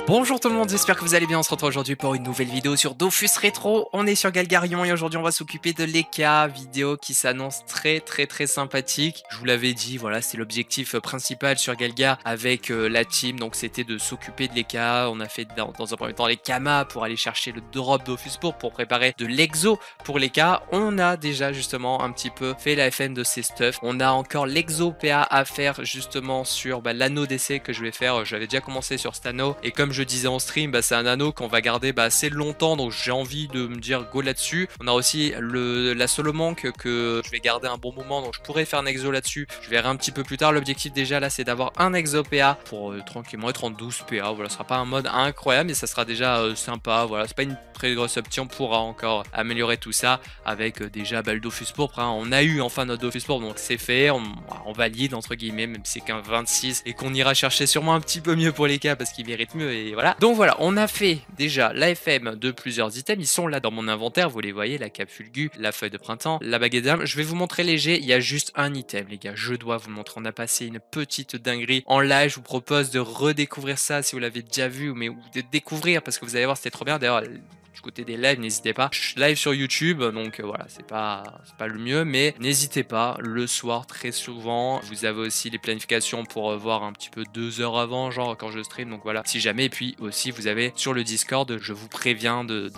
Bonjour tout le monde, j'espère que vous allez bien. On se retrouve aujourd'hui pour une nouvelle vidéo sur Dofus Rétro. On est sur Galgarion et aujourd'hui on va s'occuper de l'Eka, vidéo qui s'annonce très sympathique. Je vous l'avais dit, voilà, c'est l'objectif principal sur Galga avec la team, donc c'était de s'occuper de l'Eka. On a fait dans un premier temps les Kamas pour aller chercher le drop Dofus pour préparer de l'exo pour l'Eka. On a déjà justement un petit peu fait la FN de ces stuffs. On a encore l'exo PA à faire justement sur l'anneau d'essai que je vais faire. J'avais déjà commencé sur cet anneau et comme je disais en stream, c'est un anneau qu'on va garder assez longtemps, donc j'ai envie de me dire go là-dessus. On a aussi la solo manque que je vais garder un bon moment, donc je pourrais faire un exo là-dessus. Je verrai un petit peu plus tard. L'objectif déjà là, c'est d'avoir un exo PA pour tranquillement être en 12 PA. Voilà, ce sera pas un mode incroyable, mais ça sera déjà sympa. Voilà, c'est pas une très grosse option. On pourra encore améliorer tout ça avec déjà le Dofus pourpre. Hein. On a eu enfin notre Dofus pourpre, donc c'est fait. On valide entre guillemets, même si c'est qu'un 26 et qu'on ira chercher sûrement un petit peu mieux pour les cas parce qu'ils méritent mieux. Et voilà. Donc voilà, on a fait déjà l'AFM de plusieurs items. Ils sont là dans mon inventaire. Vous les voyez, la cape fulgu, la feuille de printemps, la baguette d'âme. Je vais vous montrer léger. Il y a juste un item, les gars. Je dois vous le montrer. On a passé une petite dinguerie en live. Je vous propose de redécouvrir ça si vous l'avez déjà vu, mais ou de découvrir parce que vous allez voir, c'était trop bien. D'ailleurs, du côté des lives, n'hésitez pas. Je suis live sur YouTube, donc voilà, c'est pas le mieux, mais n'hésitez pas. Le soir, très souvent, vous avez aussi les planifications pour voir un petit peu 2 heures avant, genre quand je stream. Donc voilà, si jamais. Et puis aussi, vous avez sur le Discord, je vous préviens des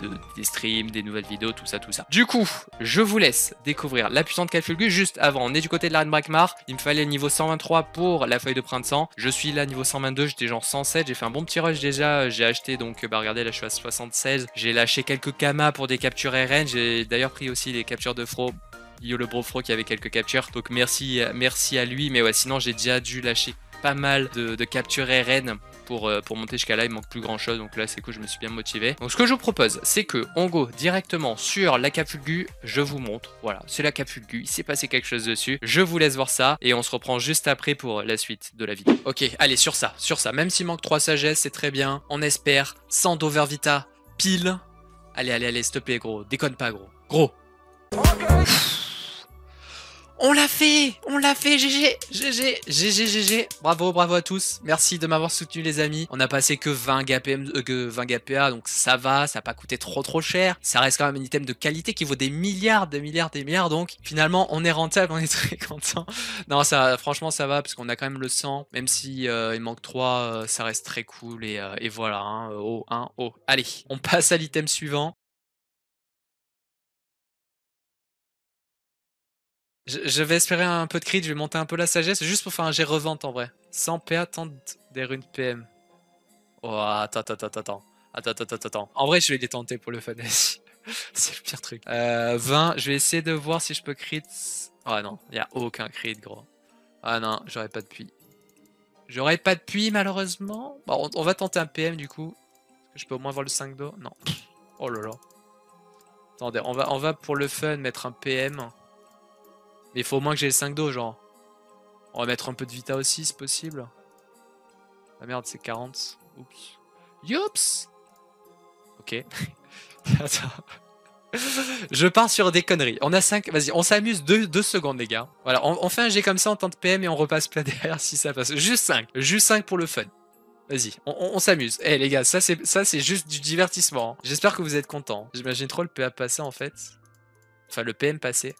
streams, des nouvelles vidéos, tout ça. Du coup, je vous laisse découvrir la puissante Calfulgus. Juste avant, on est du côté de l'arène Brakmar. Il me fallait le niveau 123 pour la feuille de printemps. Je suis là niveau 122, j'étais genre 107. J'ai fait un bon petit rush déjà. J'ai acheté donc, regardez, là je suis à 76. J'ai lâché quelques kamas pour des captures RN. J'ai d'ailleurs pris aussi les captures de Fro. Yo le Brofro qui avait quelques captures. Donc merci à lui. Mais ouais, sinon j'ai déjà dû lâcher pas mal de captures RN pour monter jusqu'à là. Il manque plus grand chose. Donc là c'est cool, je me suis bien motivé. Donc ce que je vous propose, c'est que on go directement sur la cape fulgu. Je vous montre. Voilà, c'est la cape fulgu. Il s'est passé quelque chose dessus. Je vous laisse voir ça. Et on se reprend juste après pour la suite de la vidéo. Ok, allez, sur ça. Même s'il manque 3 sagesses, c'est très bien. On espère. 100 d'Overvita pile. Allez, s'il te plaît, gros. Déconne pas, gros. Gros. On l'a fait, GG. Bravo à tous. Merci de m'avoir soutenu, les amis. On a passé que 20 GPA, donc ça va, ça n'a pas coûté trop cher. Ça reste quand même un item de qualité qui vaut des milliards. Donc finalement, on est rentable, on est très content. Non, ça, franchement, ça va parce qu'on a quand même le 100. Même si il manque 3, ça reste très cool. Et voilà, hein, oh. Allez, on passe à l'item suivant. Je vais espérer un peu de crit, je vais monter un peu la sagesse, juste pour faire un jet revente en vrai. 100 PA, tente des runes PM. Oh, attends. En vrai, je vais les tenter pour le fun. C'est le pire truc. 20, je vais essayer de voir si je peux crit. Ah non, il n'y a aucun crit, gros. Ah non, j'aurais pas de puits. Malheureusement. Bon, on va tenter un PM du coup. Est-ce que je peux au moins voir le 5 d'eau? Non. Oh là là. Attendez, on va pour le fun mettre un PM. Mais il faut au moins que j'ai le 5 d'eau, genre. On va mettre un peu de Vita aussi, c'est possible. Ah merde, c'est 40. Oups. Youps. Ok. Attends. Je pars sur des conneries. On a 5. Vas-y, on s'amuse 2 secondes, les gars. Voilà, on fait un jet comme ça en temps de PM et on repasse plat derrière si ça passe. Juste 5. Juste 5 pour le fun. Vas-y, on s'amuse. Eh les gars, ça c'est juste du divertissement. Hein. J'espère que vous êtes contents. J'imagine trop le PA passer en fait. Enfin, le PM passer.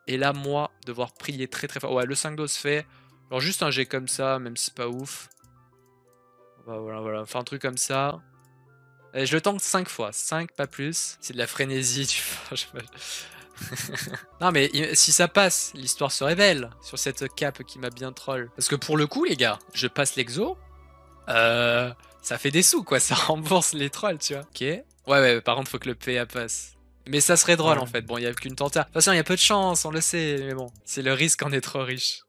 Et là, moi, devoir prier très fort. Ouais, le 5 d'eau se fait. Alors, juste un jet comme ça, même si c'est pas ouf. Voilà. Faire un truc comme ça. Et je le tente 5 fois. 5, pas plus. C'est de la frénésie, tu vois. Non, mais si ça passe, l'histoire serait belle sur cette cape qui m'a bien troll. Parce que pour le coup, les gars, je passe l'exo. Ça fait des sous, quoi. Ça rembourse les trolls, tu vois. Ok. Ouais, par contre, faut que le PA passe. Mais ça serait drôle en fait, bon il n'y a qu'une tenta. De toute façon il y a peu de chance, on le sait, mais bon. C'est le risque quand on est trop riche.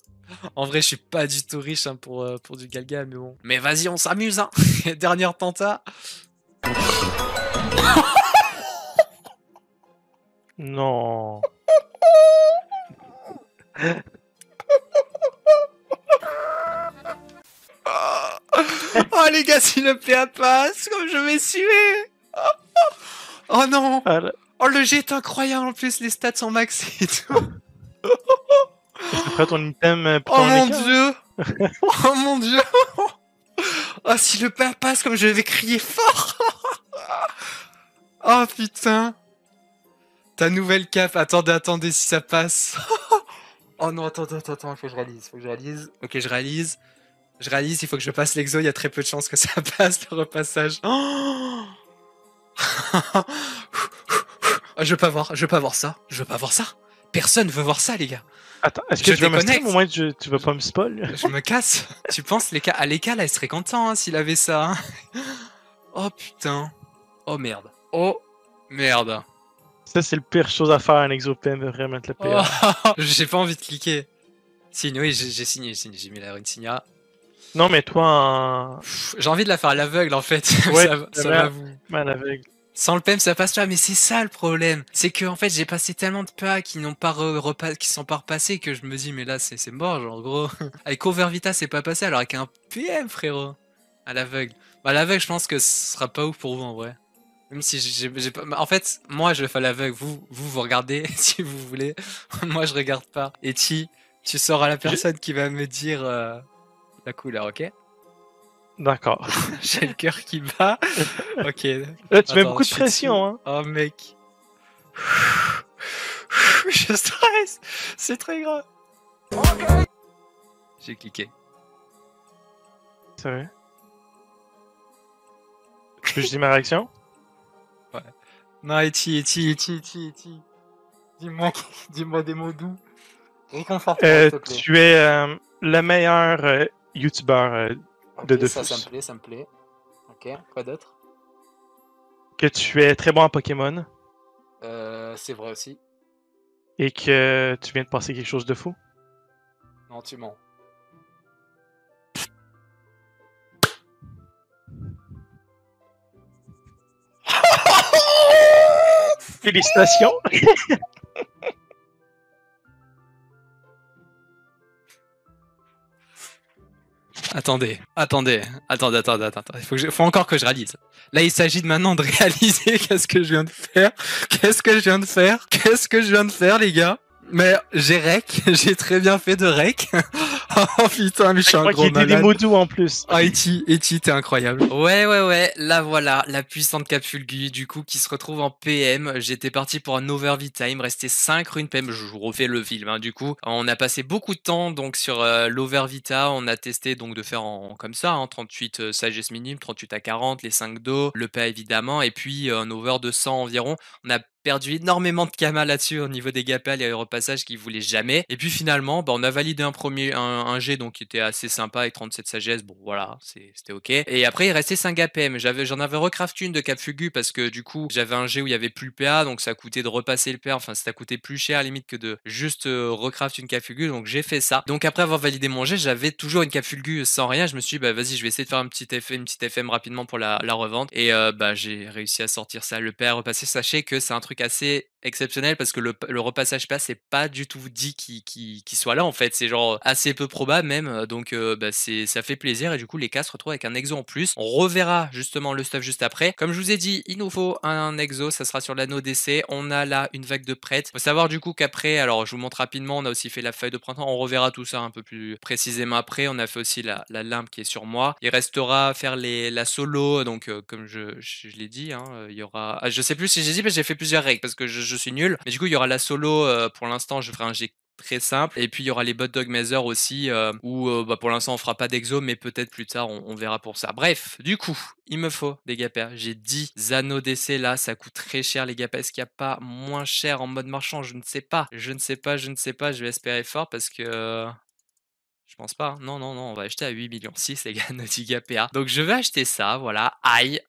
En vrai je suis pas du tout riche hein, pour du Galga, mais bon. Mais vas-y on s'amuse hein. Dernière tenta. Non. Oh les gars si le PA passe, comme je vais suer. Oh non. Oh le jet est incroyable en plus, les stats sont max et tout. C'est prêt ton item pour Oh mon dieu. Oh mon dieu. Oh, si le pain passe comme je vais crier fort. Oh putain. Ta nouvelle cape. Attendez si ça passe. Oh non, attends, faut que je réalise. Ok, je réalise. Il faut que je passe l'exo, il y a très peu de chances que ça passe le repassage. Oh. Oh, je veux pas voir ça. Personne veut voir ça, les gars. Attends, est-ce que Je tu veux me déconnecte. stream au moins tu vas pas me spoil? Je me casse. Tu penses, les cas, là, il serait content hein, s'il avait ça. Hein. Oh putain. Oh merde. Ça, c'est le pire chose à faire un exopem, vraiment mettre le PA. Oh, j'ai pas envie de cliquer. Signe, oui, j'ai signé, j'ai mis la rune signa. Non, mais toi, en... J'ai envie de la faire à l'aveugle en fait. Ouais, ça va vous. Man aveugle. Sans le PEM, ça passe pas, mais c'est ça le problème. C'est que en fait, j'ai passé tellement de PA qui n'ont pas qui sont pas repassés que je me dis, mais là, c'est mort, genre, gros. Avec Overvita, c'est pas passé, alors avec un PM, frérot. À l'aveugle. Bah, à l'aveugle, je pense que ce sera pas ouf pour vous en vrai. Même si j'ai pas. En fait, moi, je le fais à l'aveugle. Vous regardez si vous voulez. Moi, je regarde pas. Et tu seras la personne qui va me dire la couleur, ok? D'accord. J'ai le cœur qui bat. Ok. Là, tu mets beaucoup de pression, hein. Oh, mec. Je stresse. C'est très grave. J'ai cliqué. C'est vrai. Tu veux que je dise ma réaction? Ouais. Non, Eti. Dis-moi des mots doux. Réconforte-moi, s'il te plaît. Tu es le meilleur youtubeur de Ok, Dofus. ça me plaît. Ok, quoi d'autre? Que tu es très bon en Pokémon. C'est vrai aussi. Et que tu viens de passer quelque chose de fou. Non, tu mens. Félicitations! Attendez. Faut encore que je réalise. Là, il s'agit de maintenant de réaliser qu'est-ce que je viens de faire, les gars. Mais j'ai rec, j'ai très bien fait de rec. Oh putain, mais je suis un gros malade. Des mots doux en plus. Ah, Eti, t'es incroyable. Ouais, là voilà, la puissante Capfulgu, du coup, qui se retrouve en PM. J'étais parti pour un overvita, il me restait 5 runes PM, je vous refais le film, hein, du coup. On a passé beaucoup de temps donc sur l'overvita, on a testé donc de faire comme ça, hein, 38 sagesse minime, 38 à 40, les 5 dos, le PA évidemment, et puis un over de 100 environ. On a perdu énormément de Kama là-dessus au niveau des gapels et repassages qui voulaient jamais. Et puis finalement, on a validé un G donc qui était assez sympa avec 37 sagesse. Bon voilà, c'était ok. Et après il restait 5 APM. J'en avais recraft une de Capfugu parce que du coup j'avais un G où il y avait plus le PA, donc ça coûtait de repasser le PA. Enfin ça coûtait plus cher limite que de juste recraft une Capfugu. Donc j'ai fait ça. Donc après avoir validé mon G, j'avais toujours une Capfugu sans rien. Je me suis dit vas-y je vais essayer de faire une petite FM rapidement pour la revente. Et j'ai réussi à sortir ça, le PA repassé. Sachez que c'est un truc assez exceptionnel parce que le repassage PA c'est pas du tout dit qu'il soit là en fait, c'est genre assez peu probable même, donc ça fait plaisir et du coup les cas se retrouvent avec un exo en plus. On reverra justement le stuff juste après. Comme je vous ai dit, il nous faut un exo, ça sera sur l'anneau d'essai. On a là une vague de prêtes. Faut savoir du coup qu'après, alors je vous montre rapidement, on a aussi fait la feuille de printemps, on reverra tout ça un peu plus précisément après. On a fait aussi la limpe qui est sur moi. Il restera à faire la solo, donc comme je l'ai dit, hein, il y aura... je sais plus si j'ai dit, mais j'ai fait plusieurs règles parce que je suis nul. Mais du coup, il y aura la solo, pour l'instant, je ferai un G très simple. Et puis, il y aura les bot dog Mazer aussi, où pour l'instant, on fera pas d'exo, mais peut-être plus tard, on verra pour ça. Bref, du coup, il me faut des gapers. J'ai 10 anneaux d'essai là, ça coûte très cher les gapers. Est-ce qu'il n'y a pas moins cher en mode marchand? Je ne sais pas. Je vais espérer fort parce que... je pense pas. Non, on va acheter à 8 millions 6 les gars, Nautica PA. Donc je vais acheter ça, voilà. Aïe.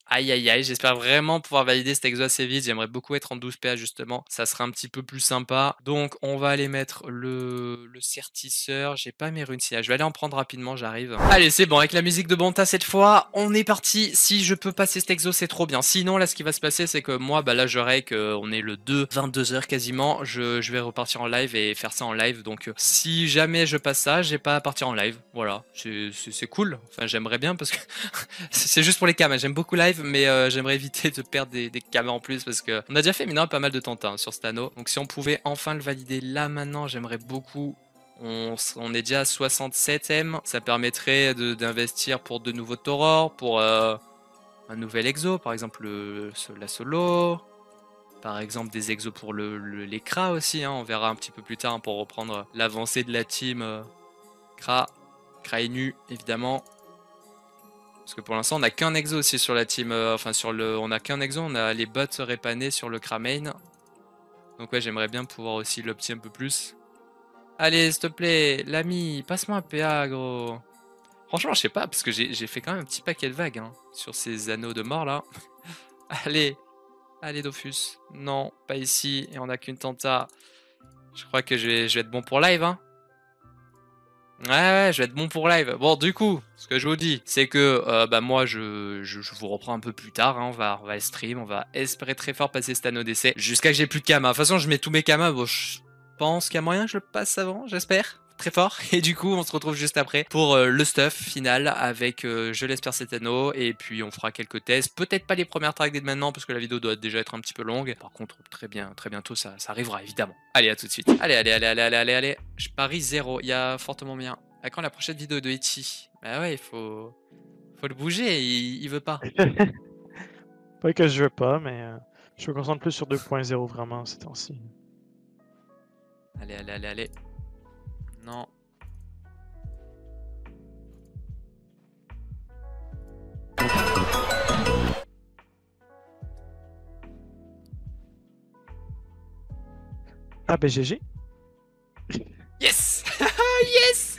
J'espère vraiment pouvoir valider cet exo assez vite. J'aimerais beaucoup être en 12 PA justement. Ça sera un petit peu plus sympa. Donc on va aller mettre le certisseur. J'ai pas mes runes je vais aller en prendre rapidement, j'arrive. Allez, c'est bon, avec la musique de Bonta cette fois, on est parti. Si je peux passer cet exo, c'est trop bien. Sinon, là, ce qui va se passer, c'est que moi, là, je règle on est le 2, 22h quasiment. Je vais repartir en live et faire ça en live. Donc si jamais je passe ça, j'ai pas partir en live, voilà, c'est cool, enfin j'aimerais bien parce que c'est juste pour les cams, j'aime beaucoup live mais j'aimerais éviter de perdre des cams en plus parce que on a déjà fait pas mal de temps sur Stano, donc si on pouvait enfin le valider là maintenant, j'aimerais beaucoup. On est déjà à 67ème. Ça permettrait d'investir pour de nouveaux Taurors, pour un nouvel exo, par exemple la solo. Par exemple des exos pour les Kra aussi, hein. On verra un petit peu plus tard, hein, pour reprendre l'avancée de la team Kra. Kra est nu, évidemment. Parce que pour l'instant, on n'a qu'un exo aussi sur la team. On n'a qu'un exo, on a les bots répanés sur le Kra main. Donc ouais, j'aimerais bien pouvoir aussi l'opti un peu plus. Allez, s'il te plaît, l'ami, passe-moi un PA, gros. Franchement, je sais pas, parce que j'ai fait quand même un petit paquet de vagues, hein, sur ces anneaux de mort là. Allez, allez Dofus. Non, pas ici, et on a qu'une tenta. Je crois que je vais être bon pour live, hein. Ouais, je vais être bon pour live. Bon, du coup, ce que je vous dis, c'est que moi, je vous reprends un peu plus tard, hein. On va stream, on va espérer très fort passer cet anneau d'essai jusqu'à que j'ai plus de kamas. De toute façon, je mets tous mes kamas. Bon, je pense qu'il y a moyen que je le passe avant, j'espère. Très fort. Et du coup, on se retrouve juste après pour le stuff final avec, je l'espère, cet anneau. Et puis, on fera quelques tests. Peut-être pas les premières tracks dès maintenant parce que la vidéo doit déjà être un petit peu longue. Par contre, très bientôt, ça arrivera évidemment. Allez, à tout de suite. Allez. Je parie 0. Il y a fortement bien. À quand la prochaine vidéo de Eti? Bah ouais, il faut le bouger. Il veut pas. Pas que je veux pas, mais je me concentre plus sur 2.0 vraiment ces temps-ci. Allez. Non. Ah ben GG. Yes. Yes.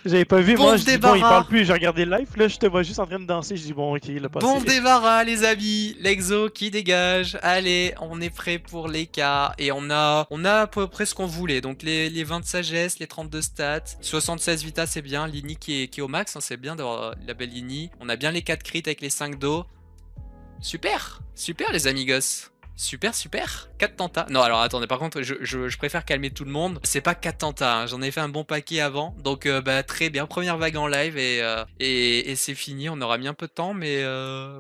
J'avais pas vu, Bon moi je dis bon il débarras. parle plus, j'ai regardé le live, là je te vois juste en train de danser, je dis bon ok il a passé. Bon débarras les amis, l'exo qui dégage. Allez, on est prêt pour les cas et on a à peu près ce qu'on voulait. Donc les 20 de sagesse, les 32 stats, 76 vita c'est bien, Lini qui est au max, hein, c'est bien d'avoir la belle Lini. On a bien les 4 crits avec les 5 dos. Super les amigos. Super. 4 tentas. Non, alors attendez, par contre, je préfère calmer tout le monde. C'est pas 4 tentas, hein. J'en ai fait un bon paquet avant. Donc, très bien. Première vague en live et c'est fini. On aura mis un peu de temps, mais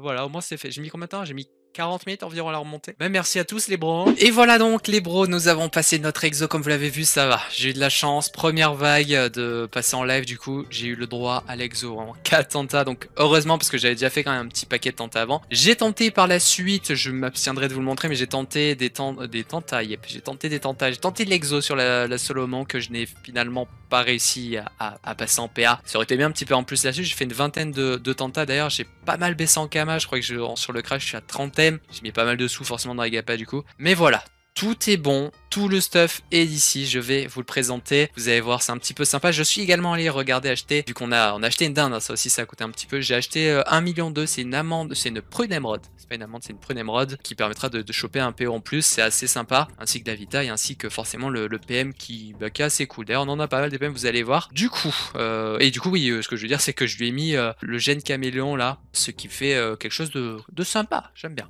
voilà, au moins c'est fait. J'ai mis combien de temps? J'ai mis 40 minutes environ à la remontée. Ben, merci à tous les bros. Et voilà donc les bros, nous avons passé notre exo comme vous l'avez vu, ça va. J'ai eu de la chance, première vague de passer en live du coup, j'ai eu le droit à l'exo en 4 tentas, donc heureusement parce que j'avais déjà fait quand même un petit paquet de tentas avant. J'ai tenté par la suite, je m'abstiendrai de vous le montrer, mais j'ai tenté des tentas, yep, j'ai tenté de l'exo sur la Solomon que je n'ai finalement pas réussi à passer en PA. Ça aurait été bien un petit peu en plus là-dessus, j'ai fait une vingtaine de tentas d'ailleurs, j'ai pas mal baissé en Kama, je crois que sur le crash je suis à 30ème. J'ai mis pas mal de sous forcément dans les GAPA du coup. Mais voilà, tout est bon, tout le stuff est ici, je vais vous le présenter. Vous allez voir, c'est un petit peu sympa. Je suis également allé regarder acheter, vu qu'on a acheté une dinde, hein, ça aussi ça a coûté un petit peu. J'ai acheté 1,2 million, c'est une amende, c'est une prune émeraude. C'est pas une amende, c'est une prune émeraude qui permettra de choper un PO en plus, c'est assez sympa. Ainsi que la Vita et ainsi que forcément le PM qui est assez cool. D'ailleurs on en a pas mal des PM, vous allez voir. Du coup, oui, ce que je veux dire c'est que je lui ai mis le gène caméléon là, ce qui fait quelque chose de sympa. J'aime bien.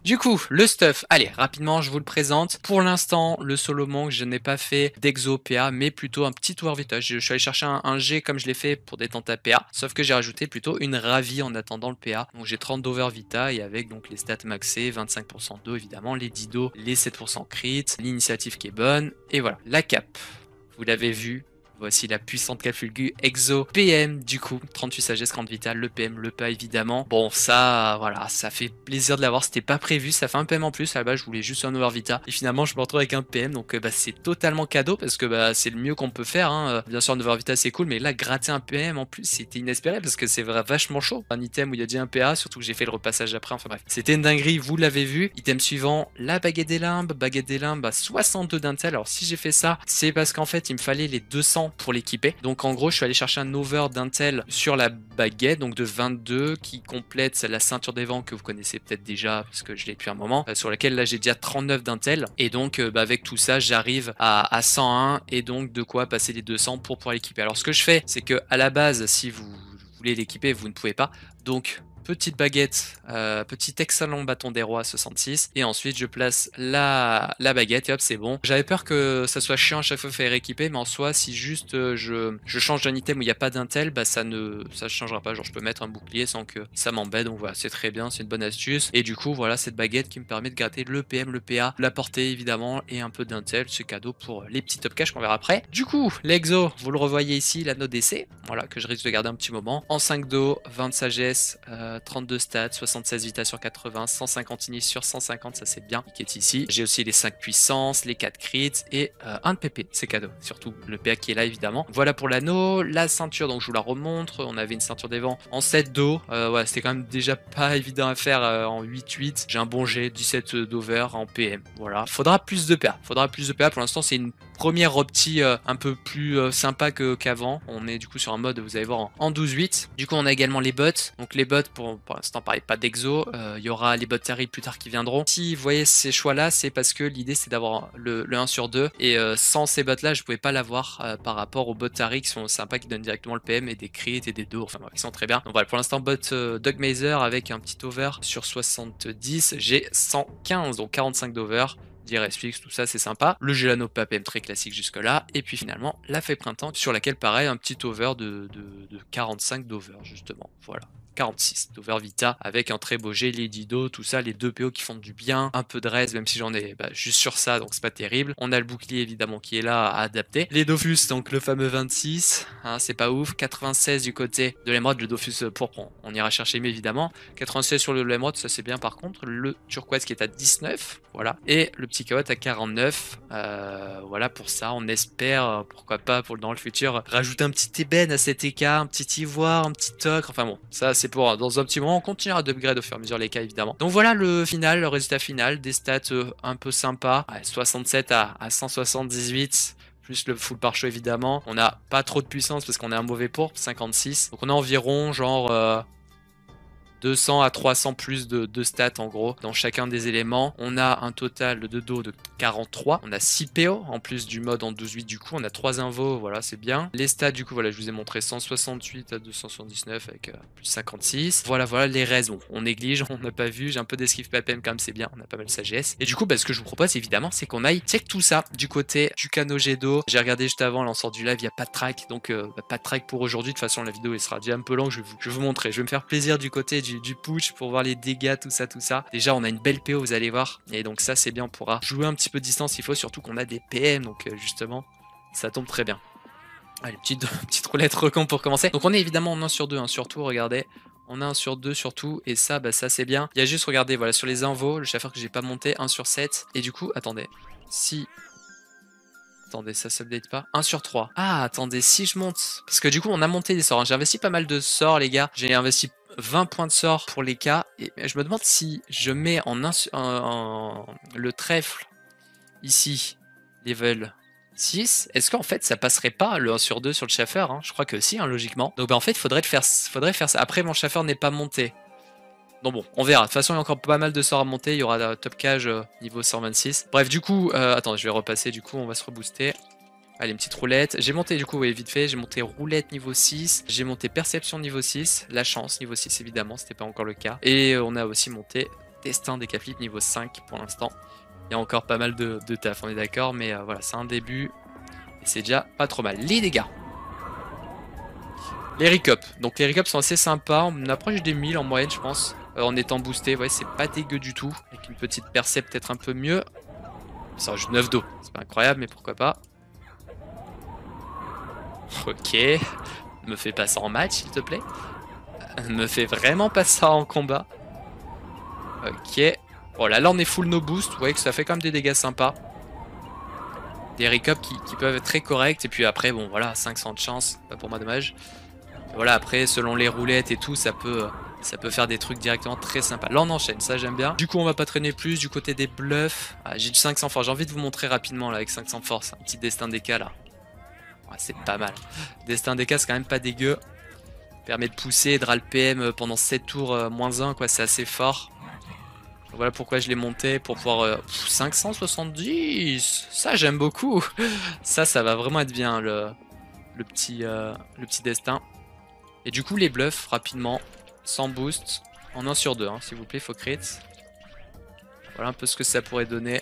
Du coup, le stuff, allez, rapidement je vous le présente. Pour l'instant, le Solomon, je n'ai pas fait d'exo PA, mais plutôt un petit tour vita. Je suis allé chercher un G comme je l'ai fait pour des tentas PA, sauf que j'ai rajouté plutôt une ravie en attendant le PA. Donc j'ai 30 d'over vita et avec donc les stats maxées, 25% d'eau évidemment, les 10 d'eau, les 7% crit, l'initiative qui est bonne, et voilà. La cap, vous l'avez vu. Voici la puissante Capulgu Exo PM du coup, 38 sagesse, 30 vital, le PM, le pas évidemment. Bon ça, voilà, ça fait plaisir de l'avoir, c'était pas prévu, ça fait un PM en plus, à la base je voulais juste un over vita. Et finalement je me retrouve avec un PM, donc c'est totalement cadeau parce que c'est le mieux qu'on peut faire. Hein. Bien sûr un over vita c'est cool, mais là gratter un PM en plus c'était inespéré parce que c'est vachement chaud. Un item où il y a déjà un PA, surtout que j'ai fait le repassage après, enfin bref. C'était une dinguerie, vous l'avez vu. Item suivant, la baguette des limbes à 62 d'intel. Alors si j'ai fait ça, c'est parce qu'en fait il me fallait les 200 pour l'équiper. Donc en gros je suis allé chercher un over d'intel sur la baguette, donc de 22 qui complète la ceinture des vents que vous connaissez peut-être déjà parce que je l'ai depuis un moment, sur laquelle là j'ai déjà 39 d'intel et donc avec tout ça j'arrive à 101 et donc de quoi passer les 200 pour pouvoir l'équiper. Alors ce que je fais c'est que à la base si vous voulez l'équiper vous ne pouvez pas, donc petite baguette, petit excellent bâton des rois 66. Et ensuite, je place la baguette et hop, c'est bon. J'avais peur que ça soit chiant à chaque fois faire équiper, mais en soi, si juste je change d'un item où il n'y a pas d'intel, bah ça changera pas. Genre, je peux mettre un bouclier sans que ça m'embête. Donc voilà, c'est très bien, c'est une bonne astuce. Et du coup, voilà, cette baguette qui me permet de gratter le PM, le PA, la portée évidemment, et un peu d'intel. C'est cadeau pour les petits top cash qu'on verra après. Du coup, l'exo, vous le revoyez ici, l'anneau d'essai, voilà, que je risque de garder un petit moment. En 5 dos, 20 de sagesse, 32 stats, 76 vita sur 80, 150 inis sur 150, ça c'est bien, qui est ici. J'ai aussi les 5 puissances, les 4 crits et un de PP, c'est cadeau, surtout le PA qui est là évidemment. Voilà pour l'anneau, la ceinture, donc je vous la remontre, on avait une ceinture des vents en 7 dos, ouais, c'était quand même déjà pas évident à faire en 8-8. J'ai un bon G, 17 d'over en PM, voilà. Faudra plus de PA, pour l'instant c'est une première opti un peu plus sympa qu'avant. On est du coup sur un mode, vous allez voir, en 12-8. Du coup, on a également les bots. Donc les bots, pour l'instant, pareil, pas d'exo. Il y aura les bots terribles plus tard qui viendront. Si vous voyez ces choix-là, c'est parce que l'idée, c'est d'avoir le 1 sur 2. Et sans ces bots-là, je pouvais pas l'avoir par rapport aux bots Tari qui sont sympas, qui donnent directement le PM et des crits et des dos. Enfin, ils sont très bien. Donc voilà, pour l'instant, bot Dog Mazer avec un petit over sur 70. J'ai 115, donc 45 d'over. DRS fixe, tout ça c'est sympa. Le Gelano PAPM très classique jusque là. Et puis finalement la fée printemps sur laquelle pareil un petit over de 45 d'over justement. Voilà. 46 d'over vita avec un très beau G, les Dido, tout ça, les 2 PO qui font du bien, un peu de res même si j'en ai juste sur ça donc c'est pas terrible. On a le bouclier évidemment qui est là à adapter. Les Dofus, donc le fameux 26, hein, c'est pas ouf. 96 du côté de l'émeraude, le Dofus pourpre, on ira chercher mais évidemment. 96 sur l'émeraude, ça c'est bien par contre. Le turquoise qui est à 19, voilà. Et le petit caotte à 49, voilà pour ça. On espère, pourquoi pas dans le futur, rajouter un petit ébène à cet écart, un petit ivoire, un petit ocre, enfin bon, ça c'est pour dans un petit moment. On continuera d'upgrade au fur et à mesure les cas évidemment. Donc voilà le final, le résultat final, des stats un peu sympas, 67 à 178 plus le full par show évidemment. On n'a pas trop de puissance parce qu'on est un mauvais pourpre, 56. Donc on a environ genre 200 à 300 plus de stats en gros dans chacun des éléments. On a un total de dos de 43. On a 6 PO en plus du mode en 12-8 du coup. On a 3 invos, voilà c'est bien. Les stats du coup voilà je vous ai montré 168 à 279 avec plus 56. Voilà les res, bon on néglige, on n'a pas vu. J'ai un peu d'esquive PAPM quand même c'est bien, on a pas mal de sagesse. Et du coup ce que je vous propose évidemment c'est qu'on aille check tout ça du côté du canot jet d'eau. J'ai regardé juste avant l'ensemble du live, il n'y a pas de track donc pas de track pour aujourd'hui. De toute façon la vidéo elle sera déjà un peu longue, je vais vous montrer. Je vais me faire plaisir du côté du push pour voir les dégâts, tout ça. Déjà, on a une belle PO, vous allez voir. Et donc ça, c'est bien, on pourra jouer un petit peu de distance. Il faut surtout qu'on a des PM, donc justement, ça tombe très bien. Allez, petite roulette recon pour commencer. Donc on est évidemment en 1 sur 2, hein, surtout, regardez. On a 1 sur 2 surtout, et ça, ça c'est bien. Il y a juste, regardez, voilà, sur les invos, le chauffeur que j'ai pas monté, 1 sur 7. Et du coup, attendez, si... Attendez, ça s'update pas. 1 sur 3. Ah, attendez, si je monte... Parce que du coup, on a monté des sorts. Hein. J'ai investi pas mal de sorts, les gars. J'ai investi 20 points de sort pour les cas. Et je me demande si je mets le trèfle ici, level 6, est-ce qu'en fait ça passerait pas le 1 sur 2 sur le chauffeur hein? Je crois que si, hein, logiquement. Donc en fait, il faudrait faire ça. Après, mon chauffeur n'est pas monté. Donc bon, on verra. De toute façon, il y a encore pas mal de sorts à monter. Il y aura la top cage niveau 126. Bref, du coup, attends, je vais repasser. Du coup, on va se rebooster. Allez, une petite roulette. J'ai monté du coup, oui, vite fait, j'ai monté roulette niveau 6. J'ai monté perception niveau 6. La chance niveau 6 évidemment, c'était pas encore le cas. Et on a aussi monté destin des caplipes niveau 5 pour l'instant. Il y a encore pas mal de taf, on est d'accord. Mais voilà, c'est un début. Et c'est déjà pas trop mal. Les dégâts. Les recops. Donc les recops sont assez sympas. On approche des 1000 en moyenne, je pense. En étant boosté. Ouais, c'est pas dégueu du tout. Avec une petite percep peut-être un peu mieux. Ça rajoute 9 d'eau. C'est pas incroyable, mais pourquoi pas. Ok, me fais pas ça en match s'il te plaît. Me fais vraiment pas ça en combat. Ok. Bon là on est full no boost. Vous voyez que ça fait quand même des dégâts sympas. Des recops qui peuvent être très corrects. Et puis après bon voilà 500 de chance. Pas pour moi dommage. Et voilà après selon les roulettes et tout ça peut faire des trucs directement très sympas. Là on enchaîne, ça j'aime bien. Du coup on va pas traîner plus du côté des bluffs. Ah, j'ai du 500 force. J'ai envie de vous montrer rapidement là avec 500 force. Un petit destin des cas là. Ouais, c'est pas mal. Destin des cas, c'est quand même pas dégueu. Permet de pousser et de ral PM pendant 7 tours -1, quoi. C'est assez fort. Donc voilà pourquoi je l'ai monté pour pouvoir. 570. Ça, j'aime beaucoup. Ça va vraiment être bien le petit destin. Et du coup, les bluffs rapidement, sans boost. En 1 sur 2, hein, s'il vous plaît, faut crit. Voilà un peu ce que ça pourrait donner.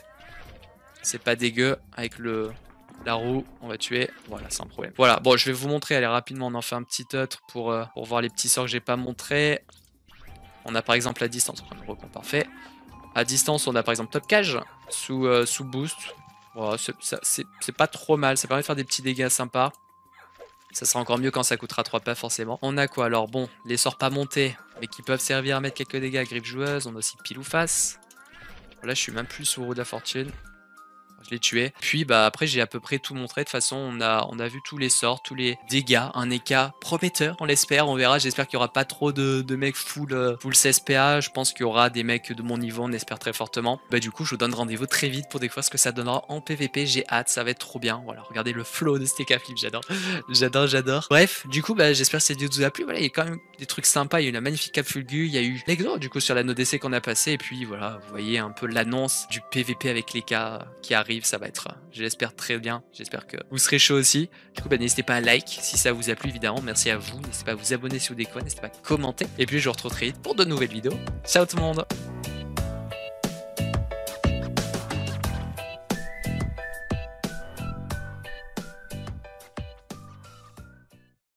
C'est pas dégueu avec la roue, on va tuer, voilà, sans problème. Voilà, bon, je vais vous montrer, allez, rapidement, on en fait un petit autre pour voir les petits sorts que j'ai pas montré. On a par exemple la distance, parfait. À distance, on a par exemple top cage sous boost. Voilà, c'est pas trop mal, ça permet de faire des petits dégâts sympas. Ça sera encore mieux quand ça coûtera 3 pas forcément. On a quoi alors? Bon, les sorts pas montés, mais qui peuvent servir à mettre quelques dégâts à griffe joueuse. On a aussi pile ou face. Là, je suis même plus sous roue de la fortune. Je l'ai tué. Puis bah après j'ai à peu près tout montré. De toute façon on a vu tous les sorts, tous les dégâts. Un EK prometteur, on l'espère, on verra. J'espère qu'il n'y aura pas trop de mecs full 16 PA. Je pense qu'il y aura des mecs de mon niveau, on espère très fortement. Bah du coup je vous donne rendez-vous très vite pour découvrir ce que ça donnera en PVP. J'ai hâte, ça va être trop bien. Voilà, regardez le flow de Steka Flip, j'adore. J'adore. Bref, du coup bah j'espère que cette vidéo vous a plu. Voilà, il y a quand même des trucs sympas. Il y a eu la magnifique Cap Fulgu, il y a eu l'exo du coup sur la NoDC qu'on a passé. Et puis voilà, vous voyez un peu l'annonce du PVP avec les cas qui arrive. Ça va être, je l'espère, très bien. J'espère que vous serez chaud aussi. Du coup, bah, n'hésitez pas à like si ça vous a plu, évidemment. Merci à vous. N'hésitez pas à vous abonner si vous déconnez. N'hésitez pas à commenter. Et puis, je vous retrouve très vite pour de nouvelles vidéos. Ciao tout le monde!